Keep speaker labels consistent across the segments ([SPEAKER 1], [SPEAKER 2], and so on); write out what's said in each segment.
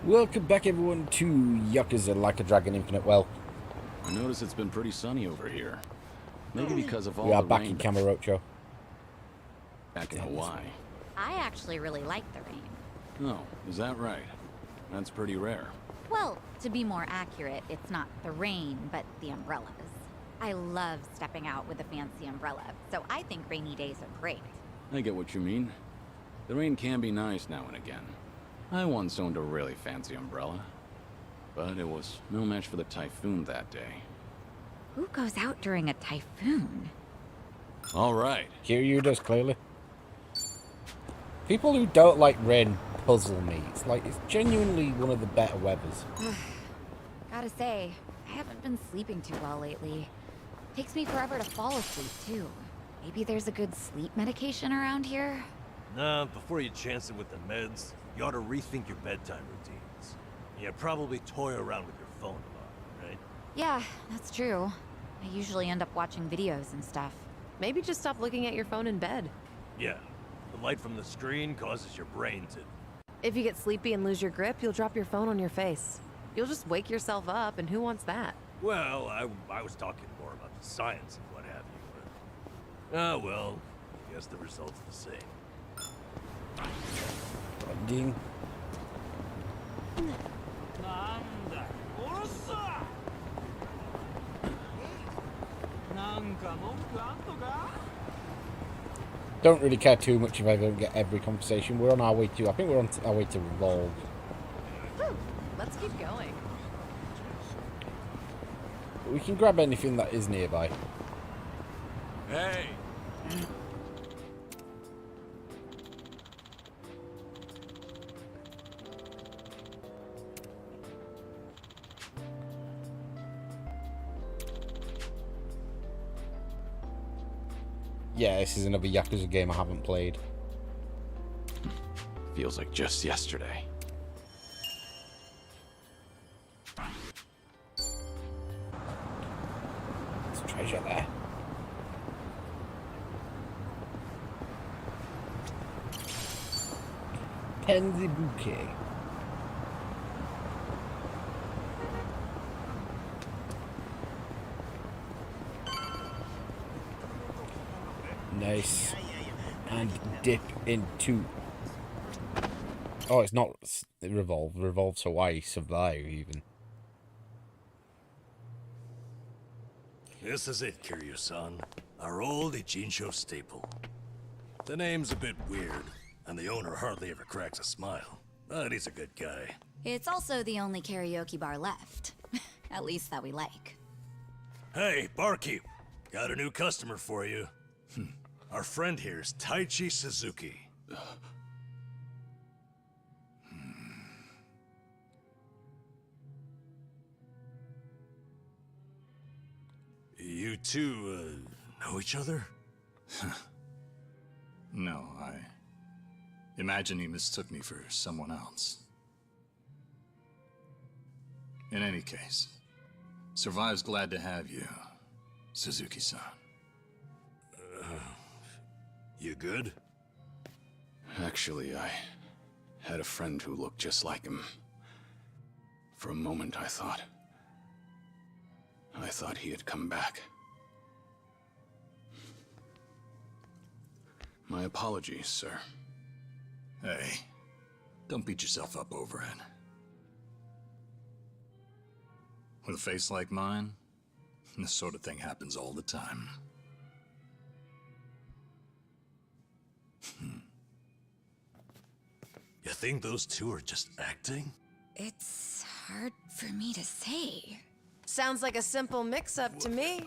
[SPEAKER 1] Welcome back everyone to Yakuza Like a Dragon Infinite. Well,
[SPEAKER 2] I notice it's been pretty sunny over here. Maybe because of all
[SPEAKER 1] we are
[SPEAKER 2] the
[SPEAKER 1] back
[SPEAKER 2] rain
[SPEAKER 1] in Kamurocho.
[SPEAKER 2] back in Hawaii.
[SPEAKER 3] I actually really like the rain.
[SPEAKER 2] Oh, is that right? That's pretty rare.
[SPEAKER 3] Well, to be more accurate, it's not the rain, but the umbrellas. I love stepping out with a fancy umbrella, so I think rainy days are great.
[SPEAKER 2] I get what you mean. The rain can be nice now and again. I once owned a really fancy umbrella, but it was no match for the typhoon that day.
[SPEAKER 3] Who goes out during a typhoon?
[SPEAKER 2] All right.
[SPEAKER 1] Seiryu does, clearly. People who don't like rain puzzle me. It's genuinely one of the better weathers.
[SPEAKER 3] Gotta say, I haven't been sleeping too well lately. Takes me forever to fall asleep, too. Maybe there's a good sleep medication around here?
[SPEAKER 4] Nah, before you chance it with the meds, you ought to rethink your bedtime routines. You probably toy around with your phone a lot, right?
[SPEAKER 3] Yeah, that's true. I usually end up watching videos and stuff.
[SPEAKER 5] Maybe just stop looking at your phone in bed.
[SPEAKER 4] Yeah, the light from the screen causes your brain to...
[SPEAKER 5] If you get sleepy and lose your grip, you'll drop your phone on your face. You'll just wake yourself up, and who wants that?
[SPEAKER 4] Well, I was talking more about the science and what have you, but... Ah, well, I guess the result's the same.
[SPEAKER 1] Ding. Don't really care too much if I don't get every conversation. We're on our way to... I think we're on our way to Revolve.
[SPEAKER 5] Let's keep going.
[SPEAKER 1] We can grab anything that is nearby.
[SPEAKER 4] Hey!
[SPEAKER 1] Yeah, this is another Yakuza game I haven't played.
[SPEAKER 2] Feels like just yesterday.
[SPEAKER 1] There's treasure there. Pansy bouquet. Nice. And dip into... Oh, it's not Revolve. Revolve's Hawaii Survive, even.
[SPEAKER 4] This is it, Kiryu-san. Our old Ichinsho staple. The name's a bit weird, and the owner hardly ever cracks a smile. But he's a good guy.
[SPEAKER 3] It's also the only karaoke bar left. At least that we like.
[SPEAKER 4] Hey, barkeep. Got a new customer for you. Our friend here is Taichi Suzuki. You two, know each other?
[SPEAKER 6] No, I imagine he mistook me for someone else. In any case, Survive's glad to have you, Suzuki-san.
[SPEAKER 4] You good?
[SPEAKER 2] Actually, I had a friend who looked just like him. For a moment, I thought he had come back. My apologies, sir.
[SPEAKER 6] Hey, don't beat yourself up over it. With a face like mine, this sort of thing happens all the time.
[SPEAKER 4] You think those two are just acting?
[SPEAKER 3] It's hard for me to say.
[SPEAKER 5] Sounds like a simple mix-up to me.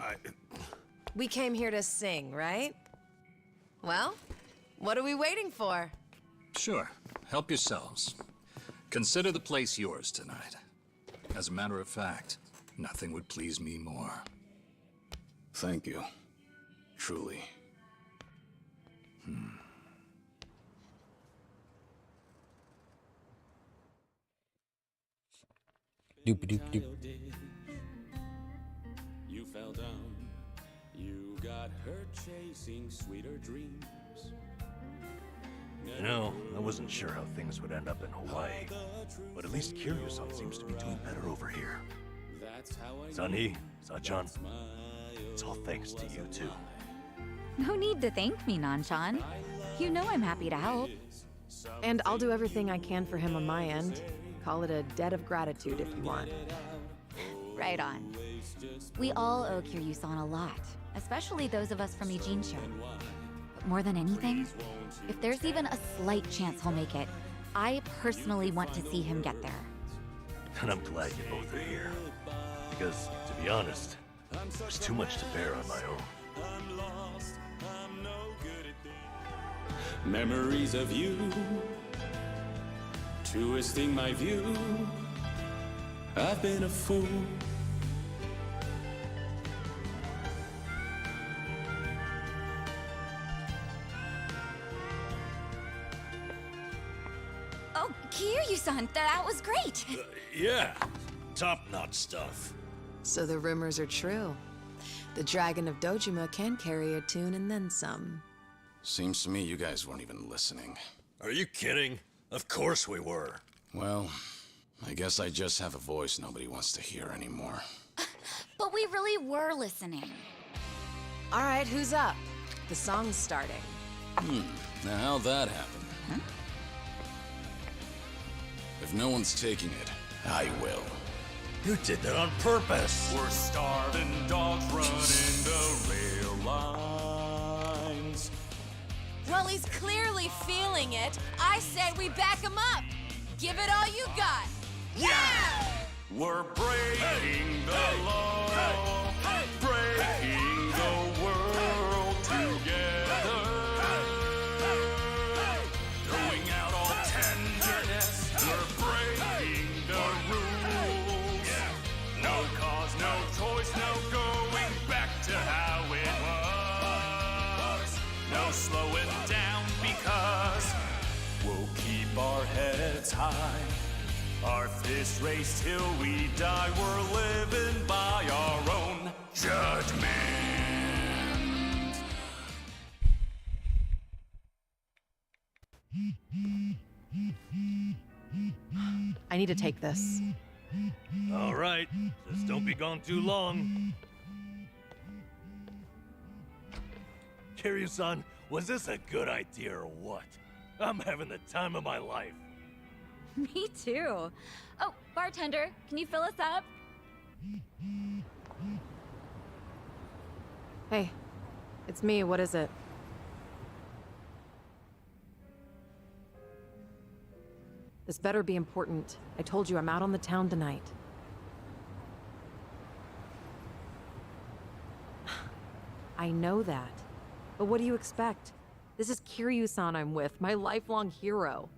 [SPEAKER 5] We came here to sing, right? Well, what are we waiting for?
[SPEAKER 6] Sure, help yourselves. Consider the place yours tonight. As a matter of fact, nothing would please me more.
[SPEAKER 2] Thank you. Truly.
[SPEAKER 1] Doop doop doop.
[SPEAKER 7] You fell down, you got hurt chasing sweeter dreams.
[SPEAKER 4] You know, I wasn't sure how things would end up in Hawaii, but at least Kiryu-san seems to be doing better over here. Seonhee, Sachan, it's all thanks to you two.
[SPEAKER 3] No need to thank me, Nanchan. You know I'm happy to help.
[SPEAKER 5] And I'll do everything I can for him on my end. Call it a debt of gratitude if you want.
[SPEAKER 3] Right on. We all owe Kiryu-san a lot, especially those of us from Ijincho. But more than anything, if there's even a slight chance he'll make it, I personally want to see him get there.
[SPEAKER 4] And I'm glad you both are here. Because, to be honest, there's too much to bear on my own.
[SPEAKER 7] Memories of you, twisting my view. I've been a fool.
[SPEAKER 3] Oh, Kiryu-san, that was great!
[SPEAKER 4] Yeah, top-notch stuff.
[SPEAKER 5] So the rumors are true. The Dragon of Dojima can carry a tune and then some.
[SPEAKER 2] Seems to me you guys weren't even listening.
[SPEAKER 4] Are you kidding? Of course we were.
[SPEAKER 2] Well, I guess I just have a voice nobody wants to hear anymore.
[SPEAKER 3] But we really were listening.
[SPEAKER 5] All right, who's up? The song's starting.
[SPEAKER 2] Now how'd that happen?
[SPEAKER 3] Huh?
[SPEAKER 2] If no one's taking it, I will.
[SPEAKER 4] You did that on purpose.
[SPEAKER 7] We're starving dogs running the rail lines.
[SPEAKER 8] Well, he's clearly feeling it. I said we back him up. Give it all you got. Yeah!
[SPEAKER 7] We're breaking the law, breaking the world together. Throwing out all tenderness, we're breaking the rules. No cause, no choice, no going back to how it was. No slowing down because we'll keep our heads high. Our fists race till we die. We're living by our own judgment.
[SPEAKER 5] I need to take this.
[SPEAKER 4] All right, just don't be gone too long. Kiryu-san, was this a good idea or what? I'm having the time of my life.
[SPEAKER 3] Me too. Oh, bartender, can you fill us up?
[SPEAKER 5] Hey, it's me. What is it? This better be important. I told you I'm out on the town tonight. I know that. But what do you expect? This is Kiryu-san I'm with, my lifelong hero.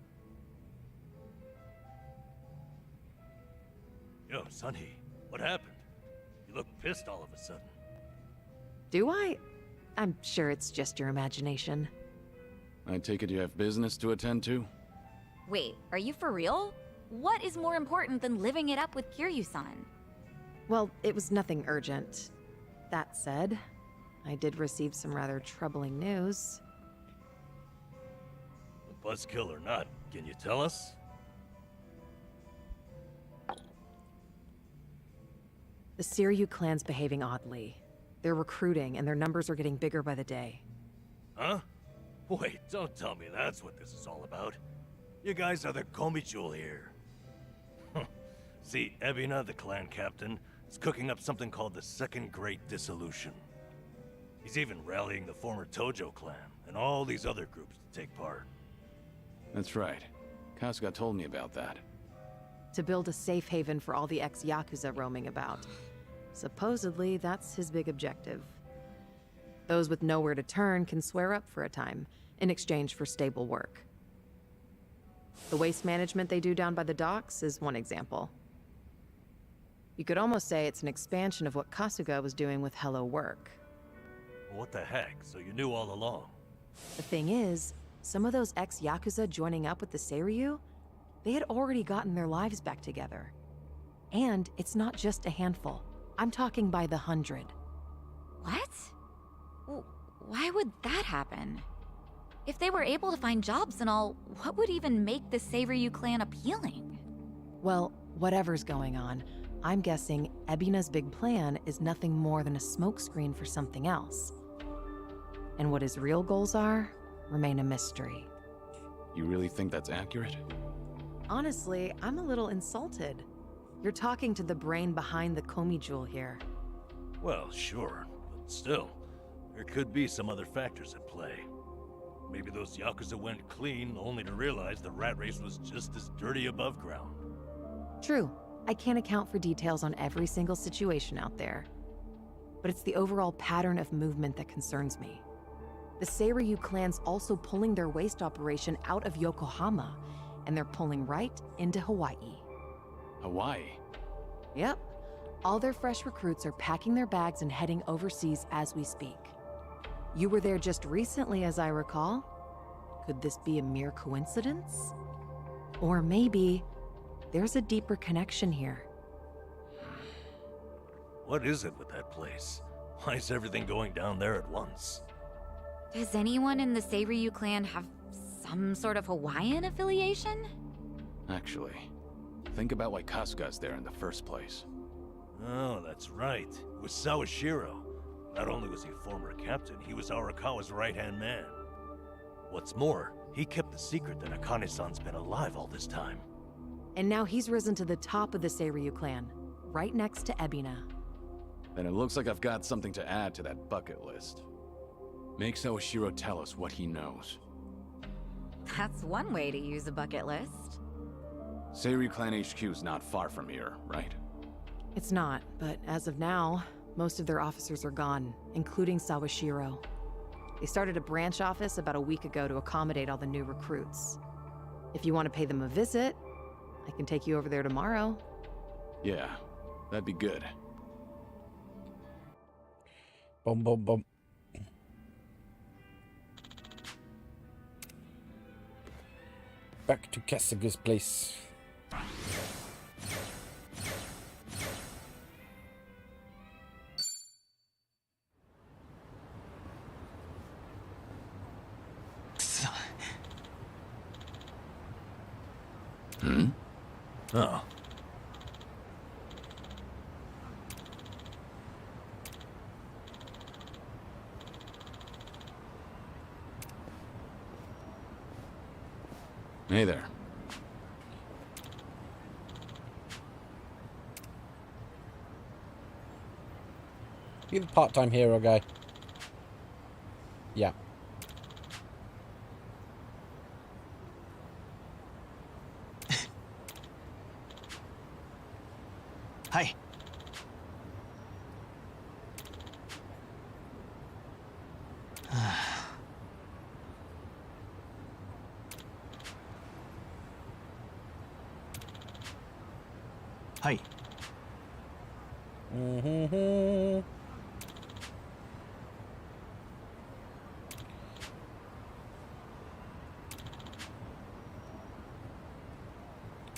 [SPEAKER 4] Yo, Seonhee, what happened? You look pissed all of a sudden.
[SPEAKER 5] Do I? I'm sure it's just your imagination.
[SPEAKER 2] I take it you have business to attend to?
[SPEAKER 3] Wait, are you for real? What is more important than living it up with Kiryu-san?
[SPEAKER 5] Well, it was nothing urgent. That said, I did receive some rather troubling news.
[SPEAKER 4] Buzzkill or not, can you tell us?
[SPEAKER 5] The Seiryu clan's behaving oddly. They're recruiting, and their numbers are getting bigger by the day.
[SPEAKER 4] Huh? Wait, don't tell me that's what this is all about. You guys are the Komichul here. See, Ebina, the clan captain, is cooking up something called the Second Great Dissolution. He's even rallying the former Tojo clan and all these other groups to take part.
[SPEAKER 2] That's right. Kasuga told me about that.
[SPEAKER 5] To build a safe haven for all the ex-Yakuza roaming about. Supposedly, that's his big objective. Those with nowhere to turn can swear up for a time, in exchange for stable work. The waste management they do down by the docks is one example. You could almost say it's an expansion of what Kasuga was doing with Hello Work.
[SPEAKER 4] What the heck? So you knew all along?
[SPEAKER 5] The thing is, some of those ex-Yakuza joining up with the Seiryu, they had already gotten their lives back together. And it's not just a handful. I'm talking by the 100.
[SPEAKER 3] What? Why would that happen? If they were able to find jobs and all, what would even make the Seiryu clan appealing?
[SPEAKER 5] Well, whatever's going on, I'm guessing Ebina's big plan is nothing more than a smokescreen for something else. And what his real goals are remain a mystery.
[SPEAKER 2] You really think that's accurate?
[SPEAKER 5] Honestly, I'm a little insulted. You're talking to the brain behind the Komi jewel here.
[SPEAKER 4] Well, sure, but still, there could be some other factors at play. Maybe those Yakuza went clean only to realize the rat race was just as dirty above ground.
[SPEAKER 5] True, I can't account for details on every single situation out there. But it's the overall pattern of movement that concerns me. The Seiryu clan's also pulling their waste operation out of Yokohama, and they're pulling right into Hawaii.
[SPEAKER 2] Hawaii?
[SPEAKER 5] Yep. All their fresh recruits are packing their bags and heading overseas as we speak. You were there just recently, as I recall. Could this be a mere coincidence? Or maybe there's a deeper connection here.
[SPEAKER 4] What is it with that place? Why is everything going down there at once?
[SPEAKER 3] Does anyone in the Seiryu clan have some sort of Hawaiian affiliation?
[SPEAKER 2] Actually, think about why Kasuga's there in the first place.
[SPEAKER 4] Oh, that's right. It was Sawashiro. Not only was he a former captain, he was Arakawa's right-hand man. What's more, he kept the secret that Akane-san's been alive all this time.
[SPEAKER 5] And now he's risen to the top of the Seiryu clan, right next to Ebina.
[SPEAKER 2] Then it looks like I've got something to add to that bucket list. Make Sawashiro tell us what he knows.
[SPEAKER 3] That's one way to use a bucket list.
[SPEAKER 2] Seiryu Clan HQ's not far from here, right?
[SPEAKER 5] It's not, but as of now, most of their officers are gone, including Sawashiro. They started a branch office about a week ago to accommodate all the new recruits. If you want to pay them a visit, I can take you over there tomorrow.
[SPEAKER 2] Yeah, that'd be good.
[SPEAKER 1] Bum bum bum. Back to Kasuga's place.
[SPEAKER 4] Oh.
[SPEAKER 2] Hey there.
[SPEAKER 1] You the part-time hero guy? Yeah.
[SPEAKER 9] Hi. Hi.
[SPEAKER 1] Mm-hmm.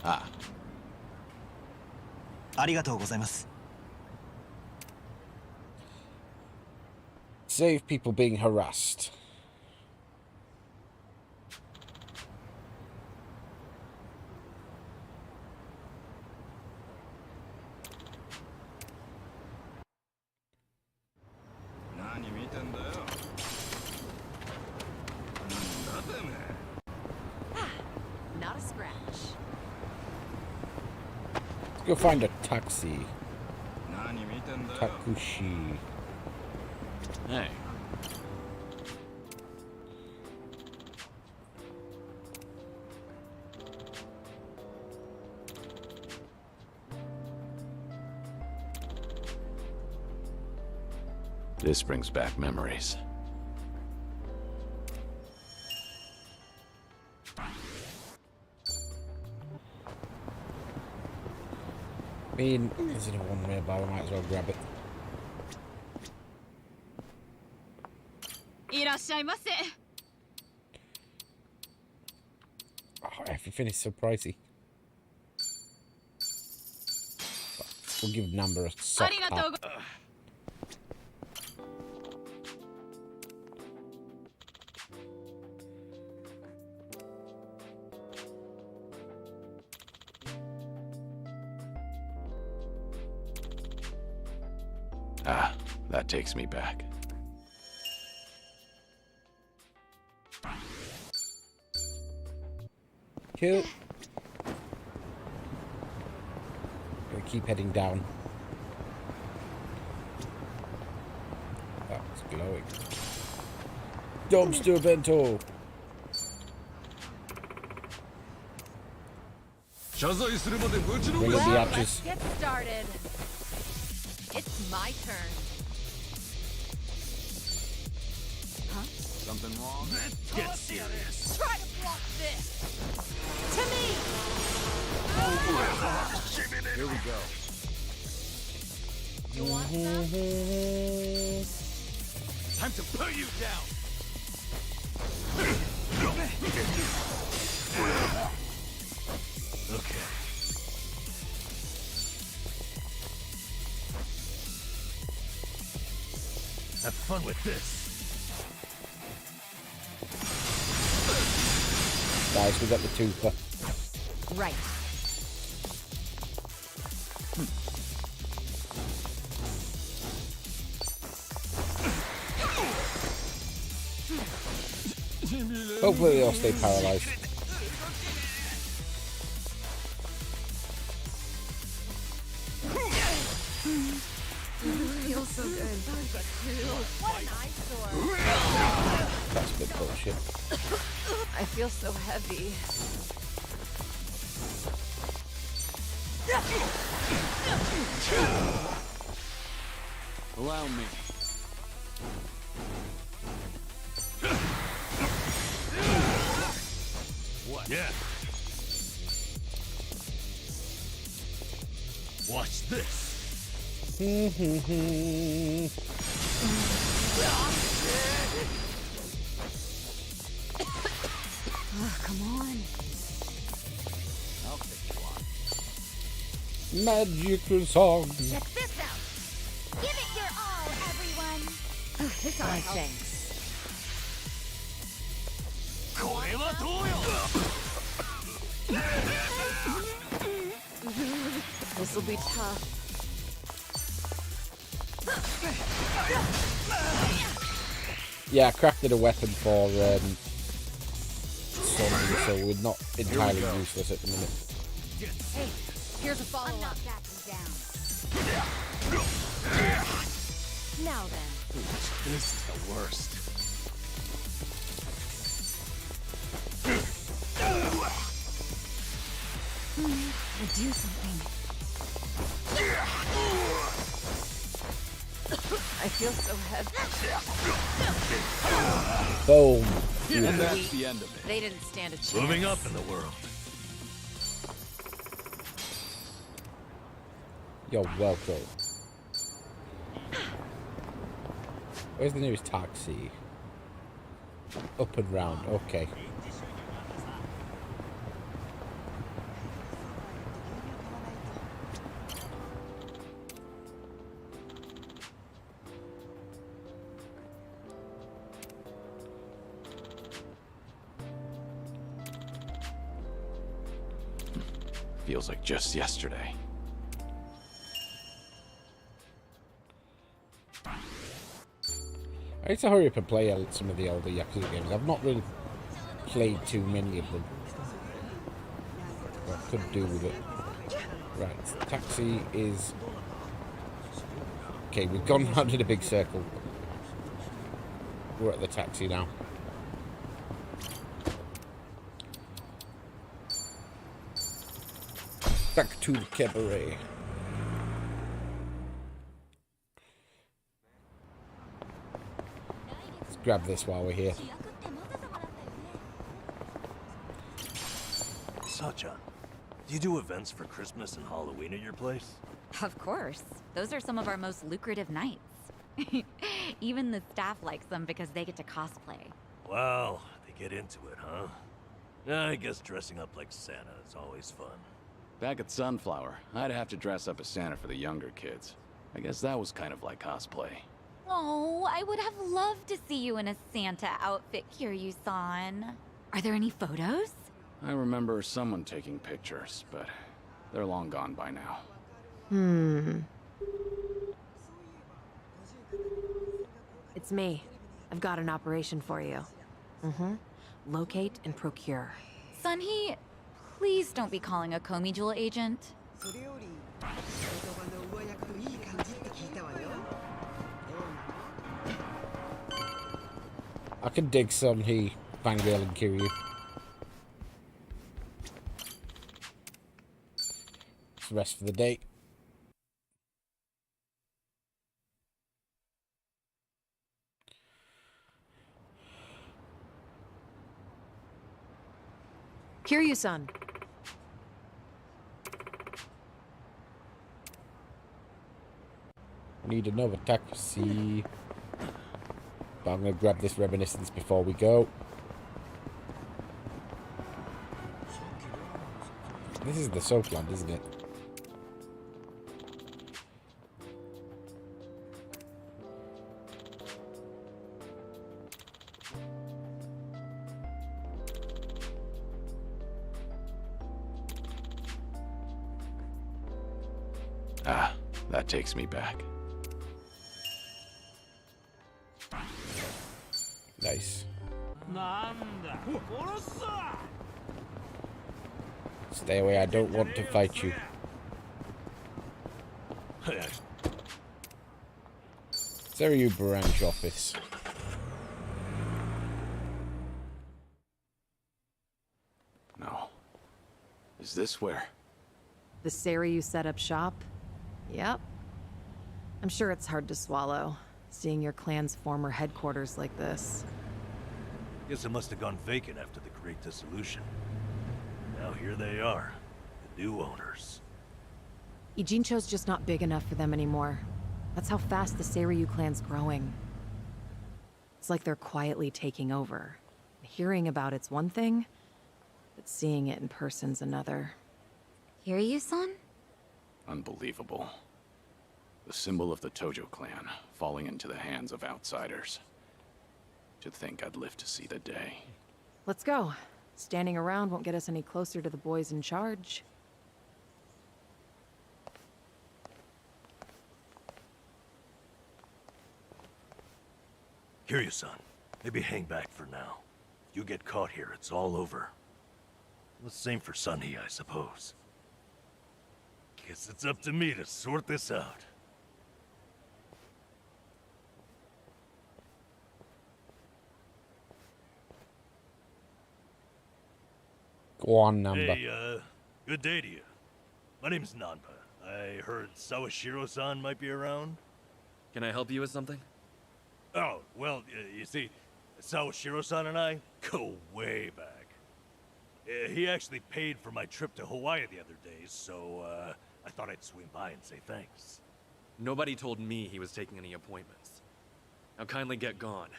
[SPEAKER 2] Ah,
[SPEAKER 9] ありがとうございます。
[SPEAKER 1] Save people being harassed.
[SPEAKER 5] Not a scratch.
[SPEAKER 1] Let's go find a taxi. Takushi.
[SPEAKER 2] hey. This brings back memories.
[SPEAKER 1] I mean, there's only one way about it, I might as well grab it.
[SPEAKER 8] いらっしゃいませ。
[SPEAKER 1] Oh, everything is so pricey. We'll give number a
[SPEAKER 8] あ
[SPEAKER 1] soft
[SPEAKER 8] りがとう
[SPEAKER 1] tap.
[SPEAKER 8] ご
[SPEAKER 1] Oh,
[SPEAKER 2] Ah, that takes me back.
[SPEAKER 1] Cool. Gonna keep heading down. That's glowing. Dumpster bento. Bring in the
[SPEAKER 8] Well,
[SPEAKER 1] hatches.
[SPEAKER 8] let's get started. It's my turn.
[SPEAKER 2] Something wrong?
[SPEAKER 4] Get serious.
[SPEAKER 8] Try to block this. To me.
[SPEAKER 2] Here we go.
[SPEAKER 8] You want some?
[SPEAKER 4] Time to put you down. Okay. Have fun with this.
[SPEAKER 1] Guys, we got the twofer.
[SPEAKER 3] Right.
[SPEAKER 1] Hopefully they all stay paralyzed.
[SPEAKER 5] Feels so good.
[SPEAKER 8] What an eyesore.
[SPEAKER 1] That's a bit bullshit.
[SPEAKER 5] I feel so heavy.
[SPEAKER 2] Allow me.
[SPEAKER 4] What? Yeah. Watch this.
[SPEAKER 3] Oh, come on.
[SPEAKER 2] I'll pick you on.
[SPEAKER 1] Magical song.
[SPEAKER 3] Check this out. Give it your all, everyone. Oh, this ought to help. Thanks.
[SPEAKER 5] This'll be tough.
[SPEAKER 1] Yeah, I crafted a weapon for Seonhee, so we're not entirely useless at the minute.
[SPEAKER 8] Hey, here's a
[SPEAKER 3] I'm
[SPEAKER 8] follow-up.
[SPEAKER 3] not backing down.
[SPEAKER 8] Now then.
[SPEAKER 4] This is the worst.
[SPEAKER 3] Or do something.
[SPEAKER 5] I feel so heavy.
[SPEAKER 1] Boom.
[SPEAKER 2] And that's the end of it.
[SPEAKER 8] They didn't stand a chance.
[SPEAKER 4] Moving up in the world.
[SPEAKER 1] You're welcome. Where's the nearest taxi? Up and round. Okay.
[SPEAKER 2] Feels like just yesterday.
[SPEAKER 1] I need to hurry up and play some of the older Yakuza games. I've not really played too many of them. But I could do with it. Right, taxi is... Okay, we've gone round in a big circle. We're at the taxi now. Back to the cabaret. Let's grab this while we're here.
[SPEAKER 4] Sacha, do you do events for Christmas and Halloween at your place?
[SPEAKER 3] Of course. Those are some of our most lucrative nights. Even the staff likes them because they get to cosplay.
[SPEAKER 4] Wow, they get into it, huh? Yeah, I guess dressing up like Santa is always fun.
[SPEAKER 2] Back at Sunflower, I'd have to dress up as Santa for the younger kids. I guess that was kind of like cosplay.
[SPEAKER 3] Oh, I would have loved to see you in a Santa outfit, Kiryu-san. Are there any photos?
[SPEAKER 2] I remember someone taking pictures, but they're long gone by now.
[SPEAKER 5] It's me. I've got an operation for you. Locate and procure.
[SPEAKER 3] Seonhee, please don't be calling a Komi Jewel agent.
[SPEAKER 1] I can dig Seonhee, Fangirl, and Kiryu. It's the rest for the day.
[SPEAKER 5] Kiryu-san.
[SPEAKER 1] Need another taxi. But I'm going to grab this Reminiscence before we go. This is the Soapland, isn't it?
[SPEAKER 2] Ah, that takes me back.
[SPEAKER 1] Nice. Stay away, I don't want to fight you. Seiryu branch office.
[SPEAKER 2] No. Is this where?
[SPEAKER 5] The Seiryu set up shop? Yep. I'm sure it's hard to swallow, seeing your clan's former headquarters like this.
[SPEAKER 4] Guess it must have gone vacant after the Great Dissolution. Now here they are, the new owners.
[SPEAKER 5] Ijincho's just not big enough for them anymore. That's how fast the Seiryu clan's growing. It's like they're quietly taking over. Hearing about it's one thing, but seeing it in person's another.
[SPEAKER 3] Kiryu-san?
[SPEAKER 2] Unbelievable. The symbol of the Tojo clan, falling into the hands of outsiders. To think I'd live to see the day.
[SPEAKER 5] Let's go. Standing around won't get us any closer to the boys in charge.
[SPEAKER 4] Kiryu-san, maybe hang back for now. If you get caught here, it's all over. The same for Seonhee, I suppose. Guess it's up to me to sort this out.
[SPEAKER 1] Go on, number.
[SPEAKER 4] Hey, good day to you. My name's Nanba. I heard Sawashiro-san might be around.
[SPEAKER 10] Can I help you with something?
[SPEAKER 4] Oh, well, you see, Sawashiro-san and I go way back. He actually paid for my trip to Hawaii the other day, so I thought I'd swing by and say thanks.
[SPEAKER 10] Nobody told me he was taking any appointments. Now kindly get gone.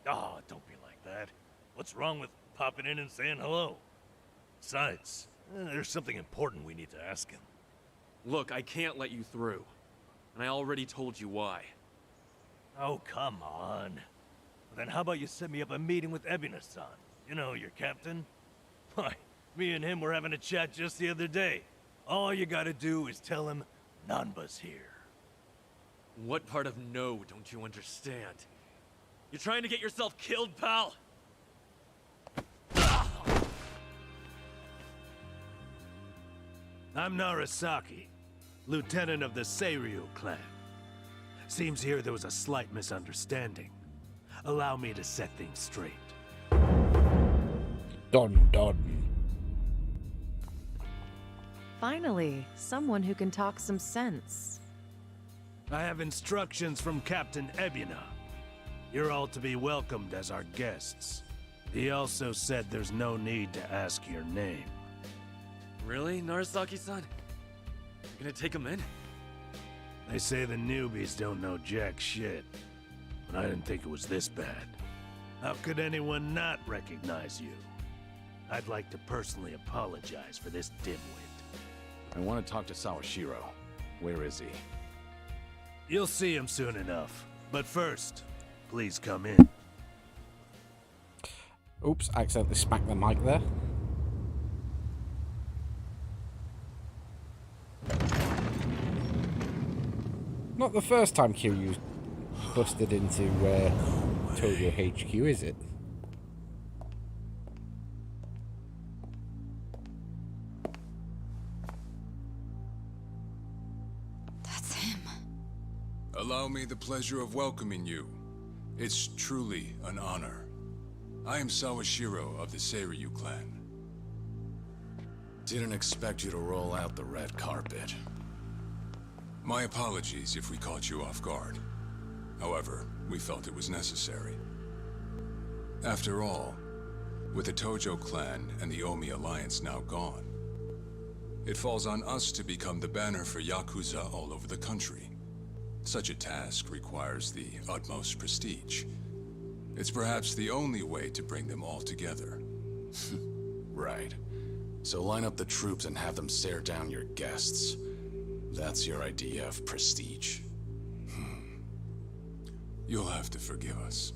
[SPEAKER 4] Oh, don't be like that. What's wrong with popping in and saying hello? Besides, there's something important we need to ask him.
[SPEAKER 10] Look, I can't let you through. And I already told you why.
[SPEAKER 4] Oh, come on. Well, then how about you set me up a meeting with Ebina-san? You know, your captain? Why, me and him were having a chat just the other day. All you gotta do is tell him Nanba's here.
[SPEAKER 10] What part of no don't you understand? You're trying to get yourself killed, pal?
[SPEAKER 11] I'm Narasaki, lieutenant of the Seiryu clan. Seems here there was a slight misunderstanding. Allow me to set things straight.
[SPEAKER 1] Done, done.
[SPEAKER 5] Finally, someone who can talk some sense.
[SPEAKER 11] I have instructions from Captain Ebina. You're all to be welcomed as our guests. He also said there's no need to ask your name.
[SPEAKER 10] Really, Narasaki-san? You're gonna take him in?
[SPEAKER 11] They say the newbies don't know jack shit, but I didn't think it was this bad. How could anyone not recognize you? I'd like to personally apologize for this dimwit.
[SPEAKER 2] I want to talk to Sawashiro. Where is he?
[SPEAKER 11] You'll see him soon enough. But first, please come in.
[SPEAKER 1] Oops, I accidentally smacked the mic there. Not the first time Kiryu's busted into Toyo HQ, is it?
[SPEAKER 3] That's him.
[SPEAKER 12] Allow me the pleasure of welcoming you. It's truly an honor. I am Sawashiro of the Seiryu clan.
[SPEAKER 2] Didn't expect you to roll out the red carpet.
[SPEAKER 12] My apologies if we caught you off guard. However, we felt it was necessary. After all, with the Tojo clan and the Omi alliance now gone, it falls on us to become the banner for Yakuza all over the country. Such a task requires the utmost prestige. It's perhaps the only way to bring them all together.
[SPEAKER 2] Right. So line up the troops and have them stare down your guests. That's your idea of prestige.
[SPEAKER 12] You'll have to forgive us.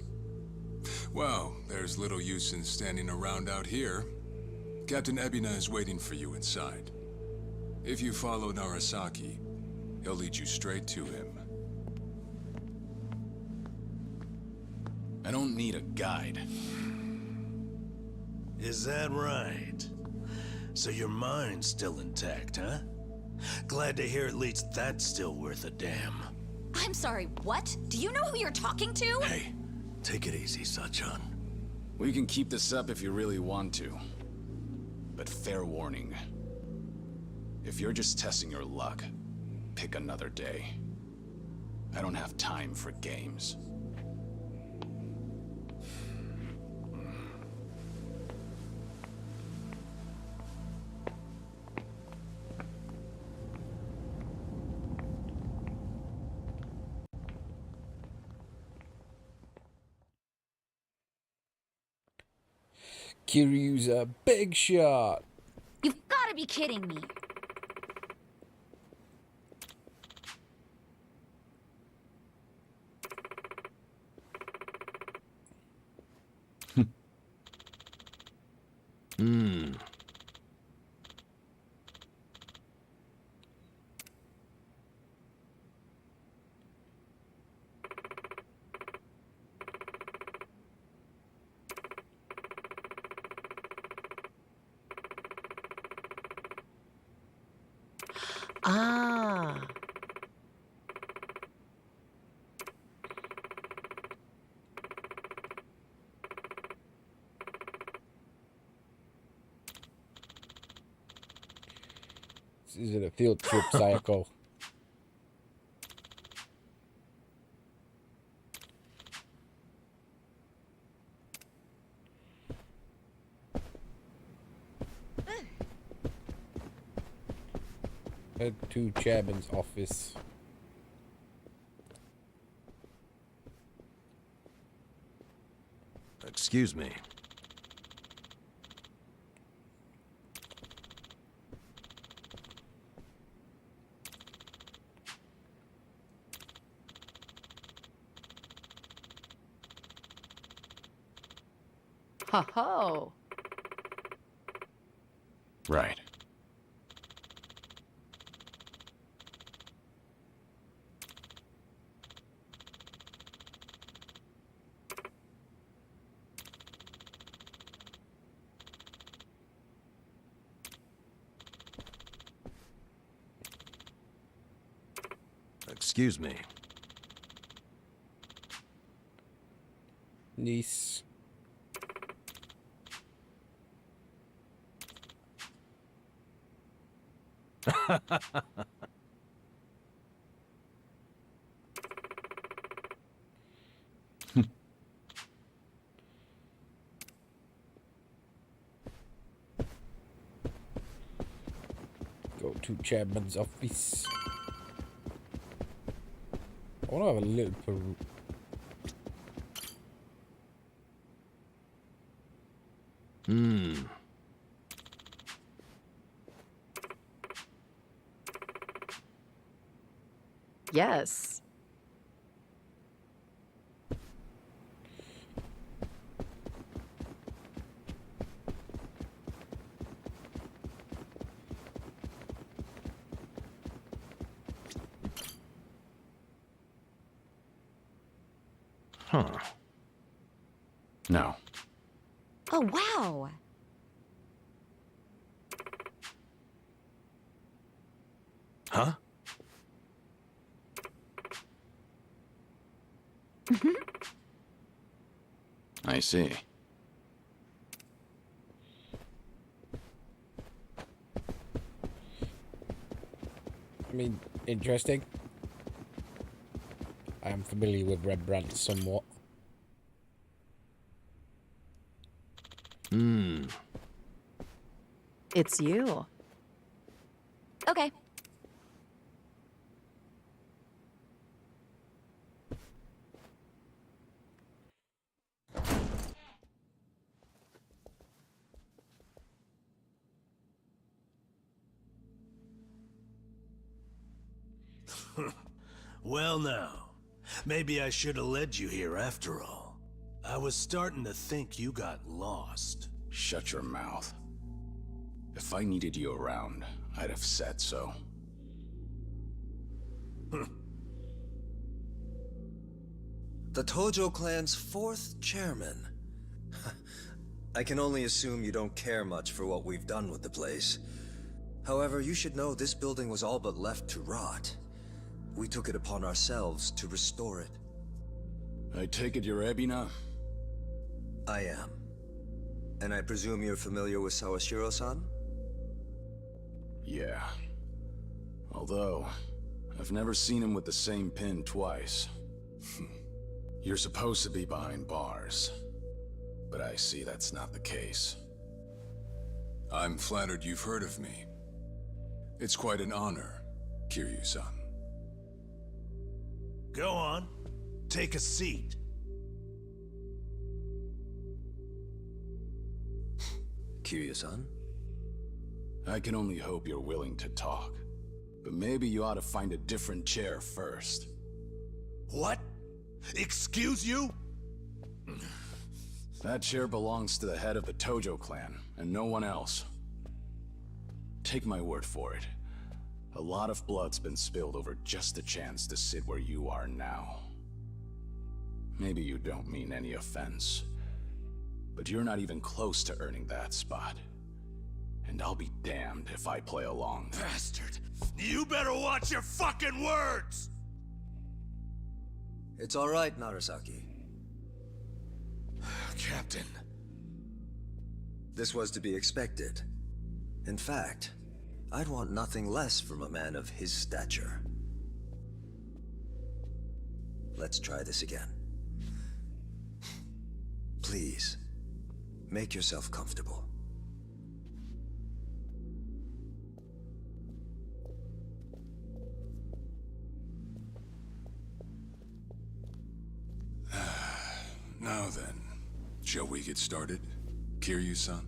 [SPEAKER 12] Well, there's little use in standing around out here. Captain Ebina is waiting for you inside. If you follow Narasaki, he'll lead you straight to him.
[SPEAKER 2] I don't need a guide.
[SPEAKER 11] Is that right? So your mind's still intact, huh? Glad to hear at least that's still worth a damn.
[SPEAKER 3] I'm sorry, what? Do you know who you're talking to?
[SPEAKER 11] Hey, take it easy, Sachan.
[SPEAKER 2] We can keep this up if you really want to. But fair warning. If you're just testing your luck, pick another day. I don't have time for games.
[SPEAKER 1] Kiryu's a big shot.
[SPEAKER 3] You've got to be kidding me.
[SPEAKER 5] Ah.
[SPEAKER 1] This is a field trip, Sayako. Head to chairman's office.
[SPEAKER 11] Excuse me.
[SPEAKER 5] Ho ho.
[SPEAKER 2] Right.
[SPEAKER 11] Excuse me.
[SPEAKER 1] Niece. Go to chairman's office. I want to have a little peru.
[SPEAKER 5] Yes.
[SPEAKER 11] Huh.
[SPEAKER 2] No.
[SPEAKER 3] Oh, wow.
[SPEAKER 11] Huh?
[SPEAKER 2] I see.
[SPEAKER 1] I mean, interesting. I am familiar with Rembrandt somewhat.
[SPEAKER 5] It's you.
[SPEAKER 3] Okay.
[SPEAKER 11] Well now, maybe I should have led you here after all. I was starting to think you got lost.
[SPEAKER 2] Shut your mouth. If I needed you around, I'd have said so.
[SPEAKER 13] The Tojo clan's 4th chairman. I can only assume you don't care much for what we've done with the place. However, you should know this building was all but left to rot. We took it upon ourselves to restore it.
[SPEAKER 2] I take it you're Ebina?
[SPEAKER 13] I am. And I presume you're familiar with Sawashiro-san?
[SPEAKER 2] Yeah. Although, I've never seen him with the same pin twice. You're supposed to be behind bars. But I see that's not the case.
[SPEAKER 12] I'm flattered you've heard of me. It's quite an honor, Kiryu-san.
[SPEAKER 11] Go on. Take a seat.
[SPEAKER 13] Kiryu-san?
[SPEAKER 2] I can only hope you're willing to talk. But maybe you ought to find a different chair first.
[SPEAKER 11] What? Excuse you?
[SPEAKER 2] That chair belongs to the head of the Tojo clan, and no one else. Take my word for it. A lot of blood's been spilled over just a chance to sit where you are now. Maybe you don't mean any offense, but you're not even close to earning that spot. And I'll be damned if I play along.
[SPEAKER 11] Bastard! You better watch your fucking words!
[SPEAKER 13] It's all right, Narasaki.
[SPEAKER 11] Captain.
[SPEAKER 13] This was to be expected. In fact, I'd want nothing less from a man of his stature. Let's try this again. Please, make yourself comfortable.
[SPEAKER 12] Now then, shall we get started, Kiryu-san?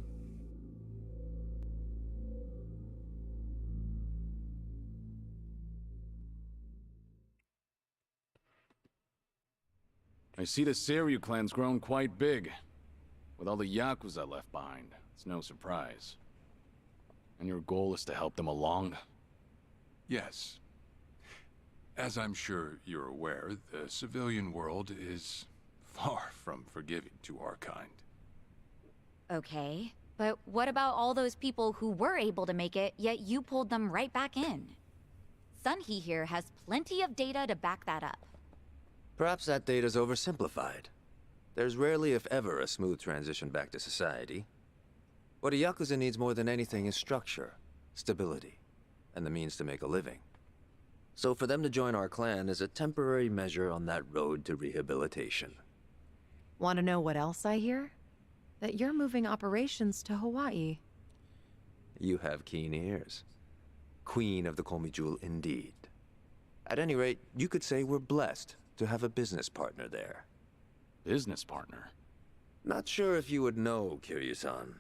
[SPEAKER 2] I see the Seiryu clan's grown quite big. With all the Yakuza left behind, it's no surprise. And your goal is to help them along?
[SPEAKER 12] Yes. As I'm sure you're aware, the civilian world is far from forgiving to our kind.
[SPEAKER 3] Okay, but what about all those people who were able to make it, yet you pulled them right back in? Seonhee here has plenty of data to back that up.
[SPEAKER 14] Perhaps that data's oversimplified. There's rarely, if ever, a smooth transition back to society. What a Yakuza needs more than anything is structure, stability, and the means to make a living. So for them to join our clan is a temporary measure on that road to rehabilitation.
[SPEAKER 5] Want to know what else I hear? That you're moving operations to Hawaii.
[SPEAKER 14] You have keen ears. Queen of the Komijul indeed. At any rate, you could say we're blessed to have a business partner there.
[SPEAKER 2] Business partner?
[SPEAKER 14] Not sure if you would know, Kiryu-san.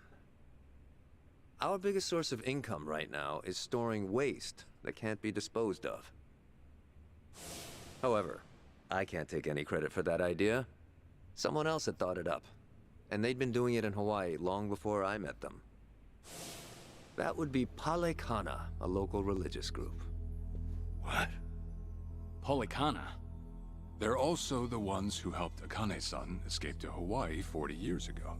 [SPEAKER 14] Our biggest source of income right now is storing waste that can't be disposed of. However, I can't take any credit for that idea. Someone else had thought it up, and they'd been doing it in Hawaii long before I met them. That would be Palekana, a local religious group.
[SPEAKER 11] What?
[SPEAKER 2] Polikana?
[SPEAKER 12] They're also the ones who helped Akane-san escape to Hawaii 40 years ago.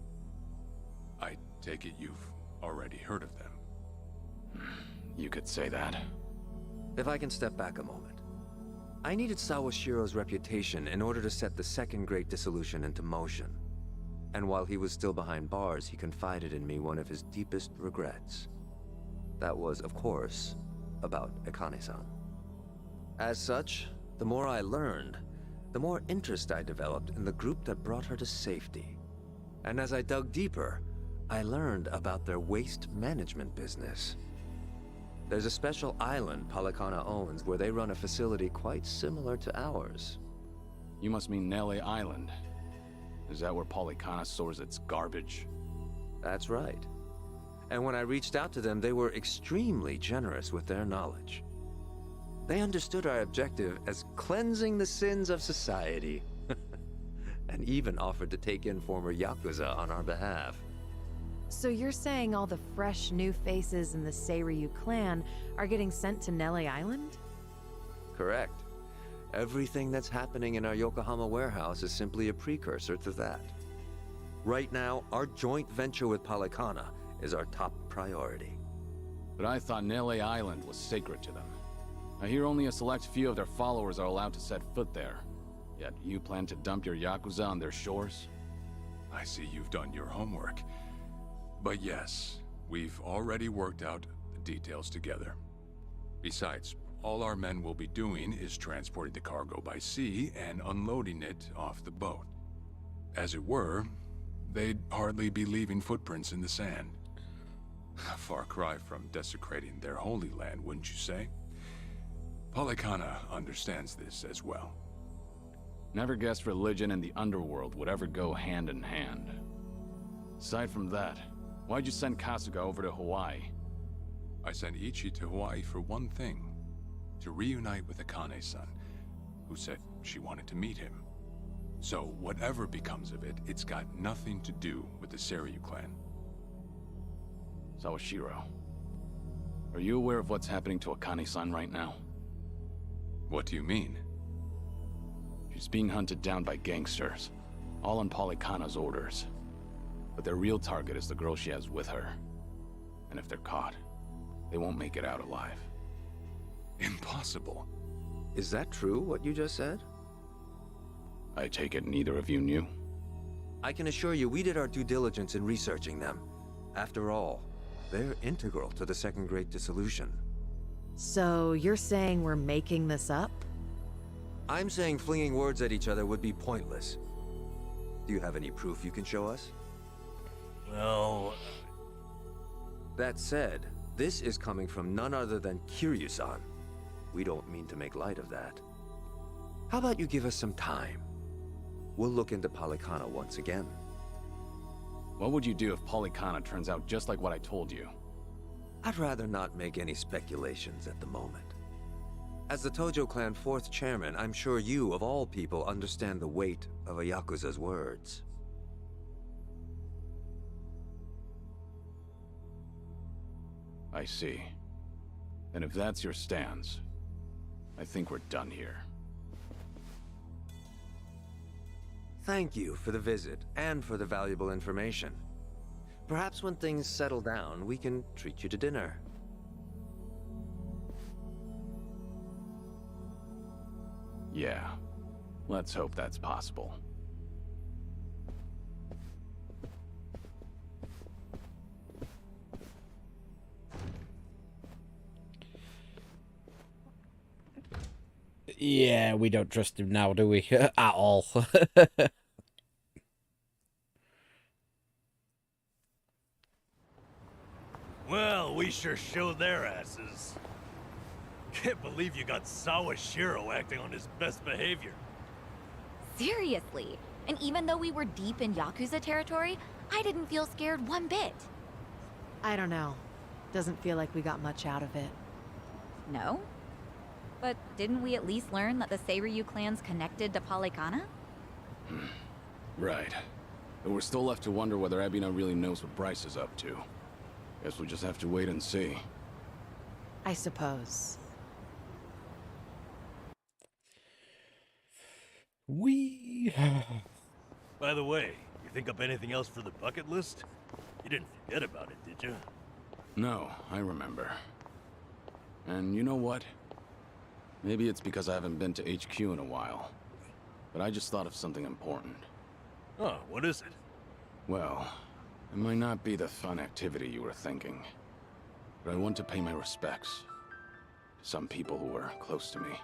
[SPEAKER 12] I take it you've already heard of them.
[SPEAKER 2] You could say that.
[SPEAKER 14] If I can step back a moment. I needed Sawashiro's reputation in order to set the second great dissolution into motion. And while he was still behind bars, he confided in me one of his deepest regrets. That was, of course, about Akane-san. As such, the more I learned, the more interest I developed in the group that brought her to safety. And as I dug deeper, I learned about their waste management business. There's a special island Polycana owns where they run a facility quite similar to ours.
[SPEAKER 2] You must mean Nele Island. Is that where Polycana stores its garbage?
[SPEAKER 14] That's right. And when I reached out to them, they were extremely generous with their knowledge. They understood our objective as cleansing the sins of society, and even offered to take in former Yakuza on our behalf.
[SPEAKER 5] So you're saying all the fresh new faces in the Seiryu clan are getting sent to Nele Island?
[SPEAKER 14] Correct. Everything that's happening in our Yokohama warehouse is simply a precursor to that. Right now, our joint venture with Polycana is our top priority.
[SPEAKER 2] But I thought Nele Island was sacred to them. I hear only a select few of their followers are allowed to set foot there. Yet you plan to dump your Yakuza on their shores?
[SPEAKER 12] I see you've done your homework. But yes, we've already worked out the details together. Besides, all our men will be doing is transporting the cargo by sea and unloading it off the boat. As it were, they'd hardly be leaving footprints in the sand. A far cry from desecrating their holy land, wouldn't you say? Polycana understands this as well.
[SPEAKER 2] Never guessed religion and the underworld would ever go hand in hand. Aside from that, why'd you send Kasuga over to Hawaii?
[SPEAKER 12] I sent Ichi to Hawaii for one thing. To reunite with Akane-san, who said she wanted to meet him. So whatever becomes of it, it's got nothing to do with the Seiryu clan.
[SPEAKER 2] Sawashiro, are you aware of what's happening to Akane-san right now?
[SPEAKER 12] What do you mean?
[SPEAKER 2] She's being hunted down by gangsters, all on Polycana's orders. But their real target is the girl she has with her. And if they're caught, they won't make it out alive.
[SPEAKER 12] Impossible.
[SPEAKER 14] Is that true, what you just said?
[SPEAKER 2] I take it neither of you knew?
[SPEAKER 14] I can assure you we did our due diligence in researching them. After all, they're integral to the Second Great Dissolution.
[SPEAKER 5] So you're saying we're making this up?
[SPEAKER 14] I'm saying flinging words at each other would be pointless. Do you have any proof you can show us?
[SPEAKER 4] Well...
[SPEAKER 14] That said, this is coming from none other than Kiryu-san. We don't mean to make light of that. How about you give us some time? We'll look into Polycana once again.
[SPEAKER 2] What would you do if Polycana turns out just like what I told you?
[SPEAKER 14] I'd rather not make any speculations at the moment. As the Tojo clan 4th chairman, I'm sure you, of all people, understand the weight of a Yakuza's words.
[SPEAKER 2] I see. And if that's your stance, I think we're done here.
[SPEAKER 14] Thank you for the visit, and for the valuable information. Perhaps when things settle down, we can treat you to dinner.
[SPEAKER 2] Yeah. Let's hope that's possible.
[SPEAKER 1] Yeah, we don't trust him now, do we? At all.
[SPEAKER 4] Well, we sure showed their asses. Can't believe you got Sawashiro acting on his best behavior.
[SPEAKER 3] Seriously. And even though we were deep in Yakuza territory, I didn't feel scared one bit.
[SPEAKER 5] I don't know. Doesn't feel like we got much out of it.
[SPEAKER 3] No? But didn't we at least learn that the Seiryu clan's connected to Polycana?
[SPEAKER 2] Right. But we're still left to wonder whether Ebina really knows what Bryce is up to. Guess we'll just have to wait and see.
[SPEAKER 5] I suppose.
[SPEAKER 1] Wee.
[SPEAKER 4] By the way, you think up anything else for the bucket list? You didn't forget about it, did you?
[SPEAKER 2] No, I remember. And you know what? Maybe it's because I haven't been to HQ in a while. But I just thought of something important.
[SPEAKER 4] Oh, what is it?
[SPEAKER 2] Well, it might not be the fun activity you were thinking. But I want to pay my respects to some people who were close to me.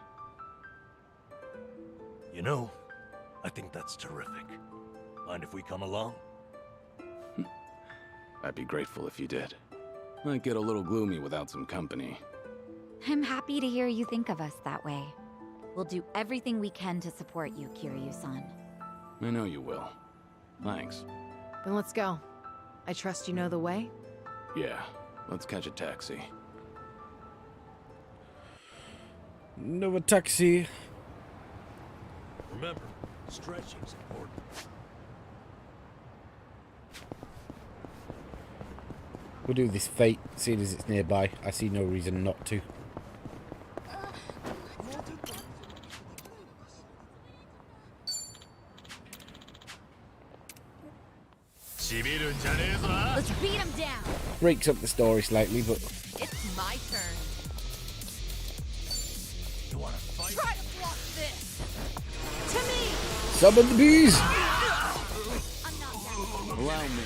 [SPEAKER 4] You know, I think that's terrific. Mind if we come along?
[SPEAKER 2] I'd be grateful if you did. Might get a little gloomy without some company.
[SPEAKER 3] I'm happy to hear you think of us that way. We'll do everything we can to support you, Kiryu-san.
[SPEAKER 2] I know you will. Thanks.
[SPEAKER 5] Then let's go. I trust you know the way?
[SPEAKER 2] Yeah, let's catch a taxi.
[SPEAKER 1] Another taxi.
[SPEAKER 4] Remember, stretching's important.
[SPEAKER 1] We'll do this fate, seeing as it's nearby. I see no reason not to.
[SPEAKER 8] Let's beat him down.
[SPEAKER 1] Breaks up the story slightly, but
[SPEAKER 8] It's my turn.
[SPEAKER 4] You wanna fight?
[SPEAKER 8] Try to block this. To me.
[SPEAKER 1] summon the bees.
[SPEAKER 8] I'm not that.
[SPEAKER 2] Allow me.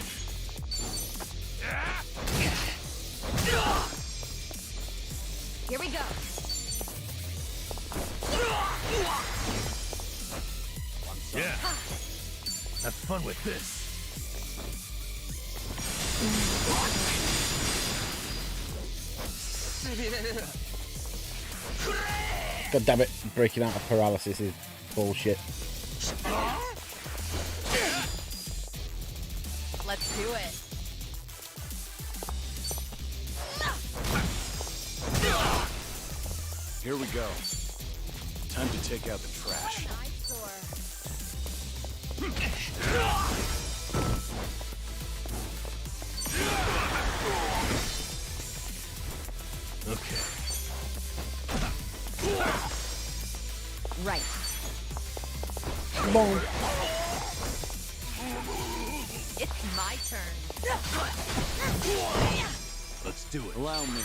[SPEAKER 8] Here we go.
[SPEAKER 4] Yeah. Have fun with this.
[SPEAKER 1] God damn it! Breaking out of paralysis is bullshit.
[SPEAKER 8] Let's do it.
[SPEAKER 2] Here we go. Time to take out the trash.
[SPEAKER 4] Okay.
[SPEAKER 3] Right.
[SPEAKER 1] Come on.
[SPEAKER 8] It's my turn.
[SPEAKER 4] Let's do it.
[SPEAKER 2] Allow me.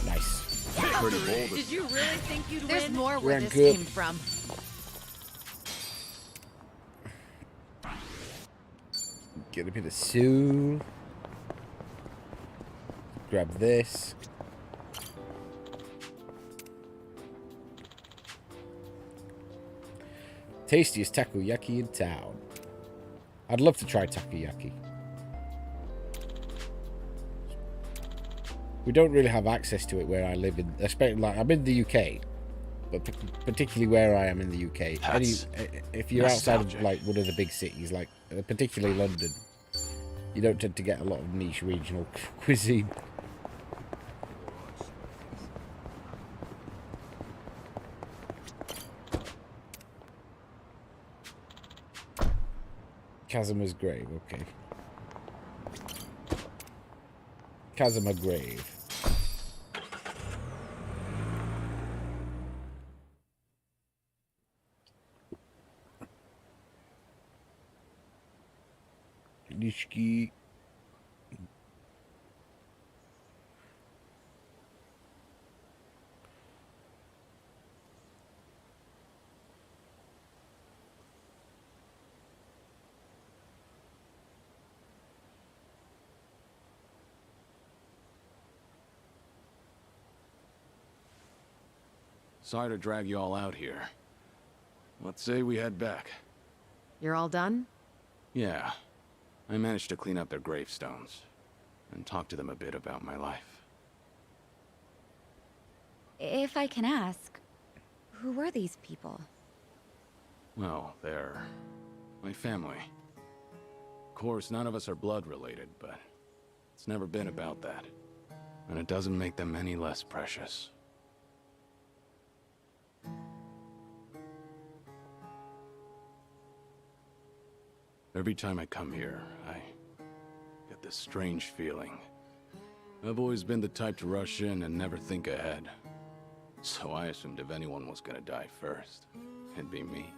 [SPEAKER 1] Nice.
[SPEAKER 2] Pretty bold.
[SPEAKER 8] Did you really think you'd
[SPEAKER 5] There's
[SPEAKER 8] win?
[SPEAKER 5] more where
[SPEAKER 1] We're
[SPEAKER 5] this
[SPEAKER 1] good.
[SPEAKER 5] came from.
[SPEAKER 1] Get a bit of soul. Grab this. Tastiest takoyaki in town. I'd love to try takoyaki. We don't really have access to it where I live in, especially like I'm in the UK, but particularly where I am in the UK. If you're outside of like one of the big cities, like particularly London, you don't tend to get a lot of niche regional cuisine. Kazuma's grave, okay. Kazuma grave. Nishiki.
[SPEAKER 2] Sorry to drag you all out here. Let's say we head back.
[SPEAKER 5] You're all done?
[SPEAKER 2] Yeah. I managed to clean up their gravestones and talk to them a bit about my life.
[SPEAKER 3] If I can ask, who were these people?
[SPEAKER 2] Well, they're my family. Of course, none of us are blood related, but it's never been about that. And it doesn't make them any less precious. Every time I come here, I get this strange feeling. I've always been the type to rush in and never think ahead. So I assumed if anyone was gonna die first, it'd be me.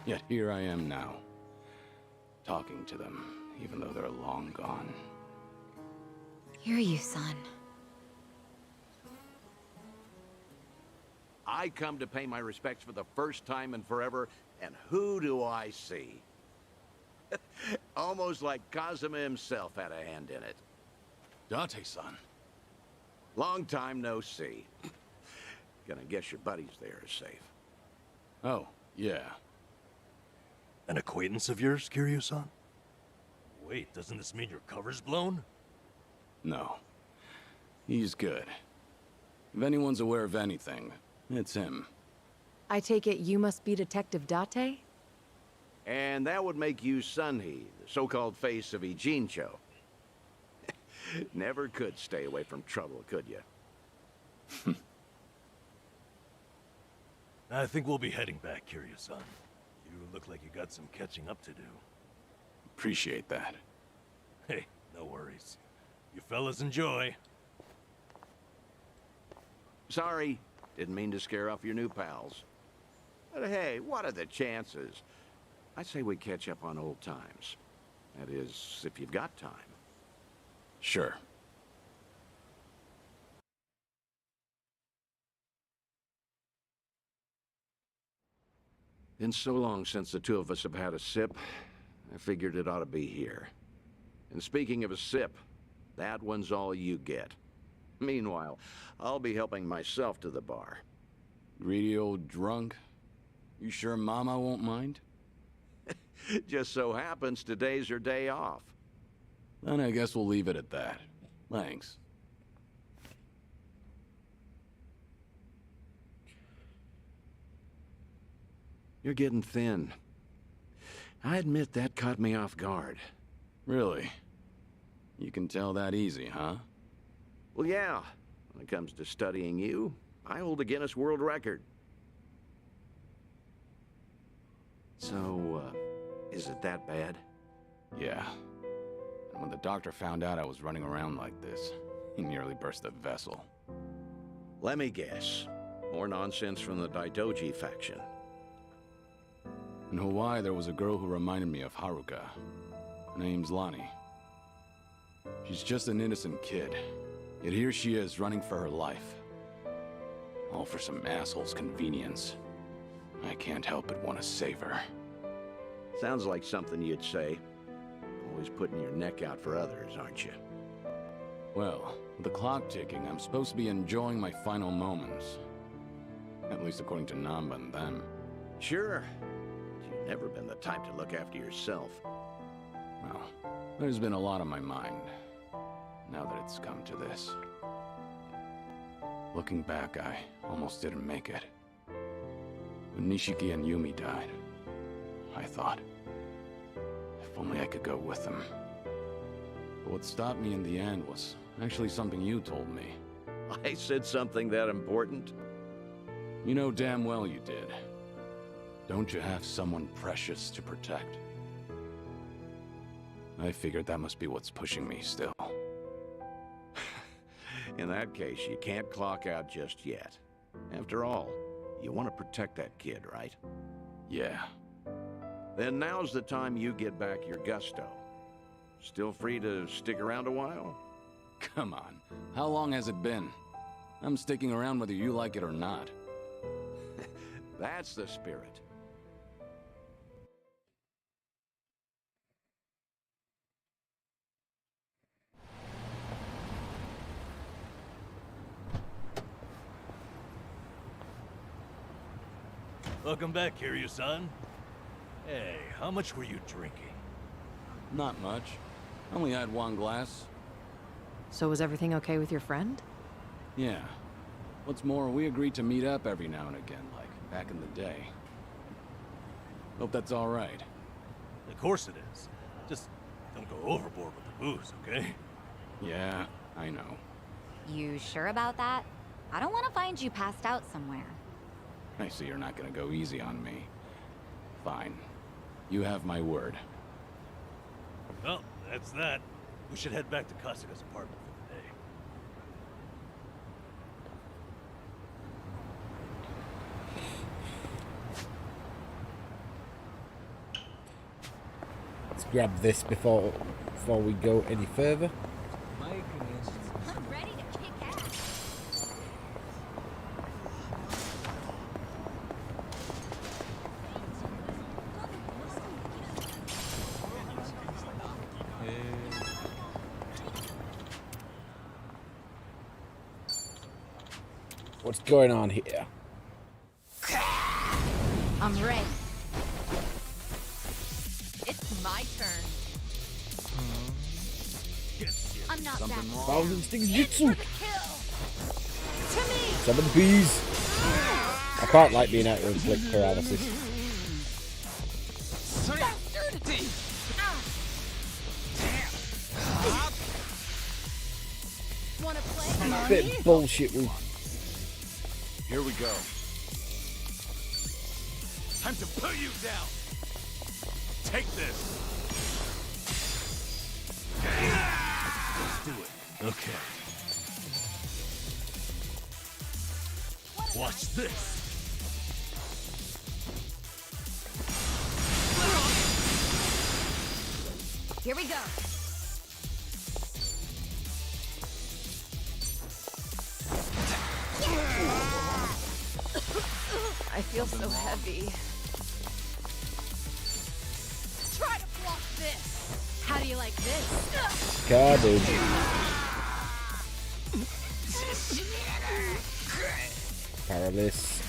[SPEAKER 2] Yet here I am now, talking to them, even though they're long gone.
[SPEAKER 3] Hear you, son.
[SPEAKER 15] I come to pay my respects for the first time in forever, and who do I see? Almost like Kazuma himself had a hand in it.
[SPEAKER 2] Date-san.
[SPEAKER 15] Long time no see. Gonna guess your buddies there are safe.
[SPEAKER 2] Oh, yeah.
[SPEAKER 4] An acquaintance of yours, Kiryu-san? Wait, doesn't this mean your cover's blown?
[SPEAKER 2] No. He's good. If anyone's aware of anything, it's him.
[SPEAKER 5] I take it you must be Detective Date?
[SPEAKER 15] And that would make you Seonhee, the so-called face of Ijincho. Never could stay away from trouble, could you?
[SPEAKER 4] I think we'll be heading back, Kiryu-san. You look like you got some catching up to do.
[SPEAKER 2] Appreciate that.
[SPEAKER 4] Hey, no worries. You fellas enjoy.
[SPEAKER 15] Sorry, didn't mean to scare off your new pals. But hey, what are the chances? I say we catch up on old times. That is, if you've got time.
[SPEAKER 2] Sure.
[SPEAKER 15] Been so long since the two of us have had a sip, I figured it ought to be here. And speaking of a sip, that one's all you get. Meanwhile, I'll be helping myself to the bar.
[SPEAKER 2] Greedy old drunk? You sure Mama won't mind?
[SPEAKER 15] Just so happens today's her day off.
[SPEAKER 2] Then I guess we'll leave it at that. Thanks.
[SPEAKER 15] You're getting thin. I admit that caught me off guard.
[SPEAKER 2] Really? You can tell that easy, huh?
[SPEAKER 15] Well, yeah. When it comes to studying you, I hold a Guinness World Record. So, is it that bad?
[SPEAKER 2] Yeah. And when the doctor found out I was running around like this, he nearly burst a vessel.
[SPEAKER 15] Let me guess. More nonsense from the Daidoji faction.
[SPEAKER 2] In Hawaii, there was a girl who reminded me of Haruka. Her name's Lonnie. She's just an innocent kid. Yet here she is, running for her life. All for some asshole's convenience. I can't help but want to save her.
[SPEAKER 15] Sounds like something you'd say. Always putting your neck out for others, aren't you?
[SPEAKER 2] Well, with the clock ticking, I'm supposed to be enjoying my final moments. At least according to Namba and them.
[SPEAKER 15] Sure. But you've never been the type to look after yourself.
[SPEAKER 2] Well, there's been a lot on my mind, now that it's come to this. Looking back, I almost didn't make it. When Nishiki and Yumi died, I thought, if only I could go with them. But what stopped me in the end was actually something you told me.
[SPEAKER 15] I said something that important?
[SPEAKER 2] You know damn well you did. Don't you have someone precious to protect? I figured that must be what's pushing me still.
[SPEAKER 15] In that case, you can't clock out just yet. After all, you want to protect that kid, right?
[SPEAKER 2] Yeah.
[SPEAKER 15] Then now's the time you get back your gusto. Still free to stick around a while?
[SPEAKER 2] Come on. How long has it been? I'm sticking around whether you like it or not.
[SPEAKER 15] That's the spirit.
[SPEAKER 4] Welcome back, Kiryu-san. Hey, how much were you drinking?
[SPEAKER 2] Not much. Only had one glass.
[SPEAKER 5] So was everything okay with your friend?
[SPEAKER 2] Yeah. What's more, we agreed to meet up every now and again, like back in the day. Hope that's all right.
[SPEAKER 4] Of course it is. Just don't go overboard with the booze, okay?
[SPEAKER 2] Yeah, I know.
[SPEAKER 3] You sure about that? I don't want to find you passed out somewhere.
[SPEAKER 2] I see you're not gonna go easy on me. Fine. You have my word.
[SPEAKER 4] Well, that's that. We should head back to Kasuga's apartment for the day.
[SPEAKER 1] just grab this before we go any further.
[SPEAKER 3] I'm ready to kick ass.
[SPEAKER 1] What's going on here?
[SPEAKER 3] I'm ready. It's my turn. I'm not that
[SPEAKER 1] Found Instinct Jutsu.
[SPEAKER 3] To me.
[SPEAKER 1] Some of the bees. I quite like being out of blink paralysis.
[SPEAKER 3] Wanna play?
[SPEAKER 1] Bit of bullshit.
[SPEAKER 2] Here we go. Time to put you down. Take this.
[SPEAKER 11] Let's do it. Okay.
[SPEAKER 4] Watch this.
[SPEAKER 3] Here we go.
[SPEAKER 5] I feel so heavy.
[SPEAKER 3] Try to block this. How do you like this?
[SPEAKER 1] Garbage. Paralysis.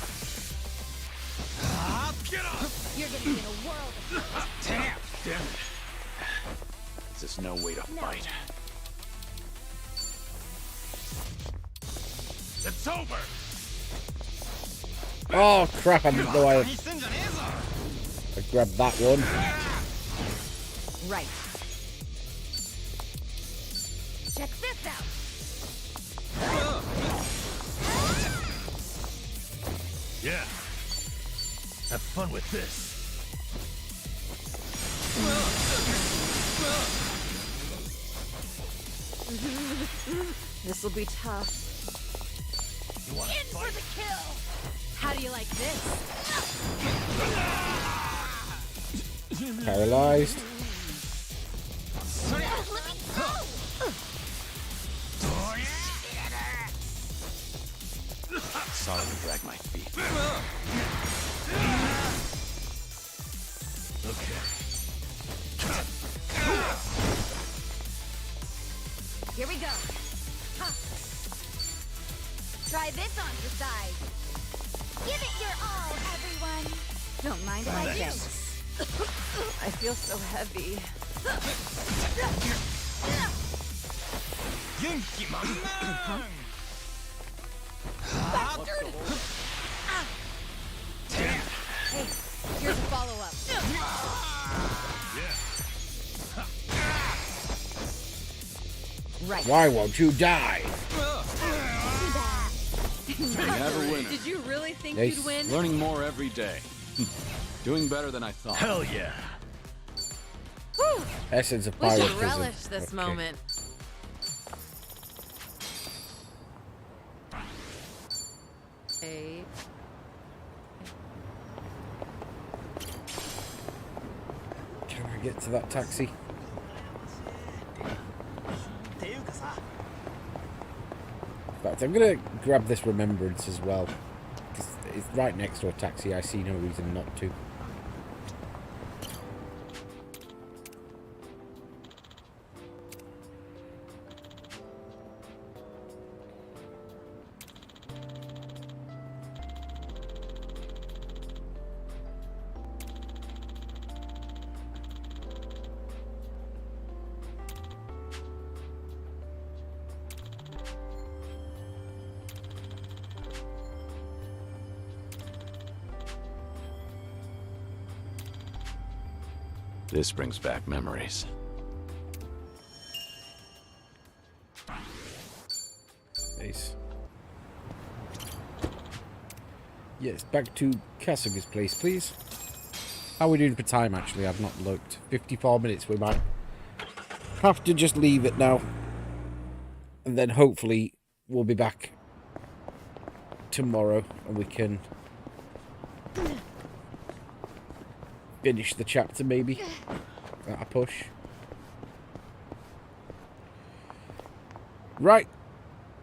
[SPEAKER 2] Get up!
[SPEAKER 3] You're gonna be in a world of
[SPEAKER 2] Damn it. This is no way to fight. It's over!
[SPEAKER 1] Oh crap, I didn't know I grabbed that one.
[SPEAKER 3] right. Check this out.
[SPEAKER 4] Yeah. Have fun with this.
[SPEAKER 5] This'll be tough.
[SPEAKER 4] You want to
[SPEAKER 3] In for
[SPEAKER 4] fight?
[SPEAKER 3] the kill. How do you like this?
[SPEAKER 1] Paralyzed.
[SPEAKER 3] Let me go.
[SPEAKER 2] Sorry to drag my feet.
[SPEAKER 4] Okay.
[SPEAKER 3] Here we go. Huh. Try this on your side. Give it your all, everyone. Don't mind if I do.
[SPEAKER 5] I feel so heavy.
[SPEAKER 3] Hey, here's a follow-up. Right.
[SPEAKER 1] Why won't you die?
[SPEAKER 2] Never winner.
[SPEAKER 5] Did you really think
[SPEAKER 1] Nice.
[SPEAKER 5] you'd win?
[SPEAKER 2] Learning more every day. Doing better than I thought.
[SPEAKER 4] Hell yeah.
[SPEAKER 5] Whew.
[SPEAKER 1] Essence of
[SPEAKER 5] We should
[SPEAKER 1] Pyrotism.
[SPEAKER 5] relish this
[SPEAKER 1] Okay.
[SPEAKER 5] moment. Hey.
[SPEAKER 1] Can I get to that taxi? In fact, I'm gonna grab this Remembrance as well. Because it's right next to a taxi, I see no reason not to.
[SPEAKER 2] This brings back memories.
[SPEAKER 1] Nice. Yes, back to Kasuga's place, please. How are we doing for time, actually? I've not looked. 54 minutes. We might have to just leave it now. And then hopefully we'll be back tomorrow and we can finish the chapter, maybe. at a push. Right,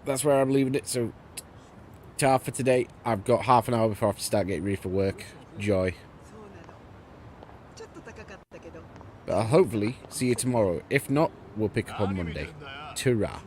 [SPEAKER 1] that's where I'm leaving it. So, ta for today. I've got half an hour before I have to start getting ready for work. Joy. But I'll hopefully see you tomorrow. If not, we'll pick up on Monday. Ta-ra.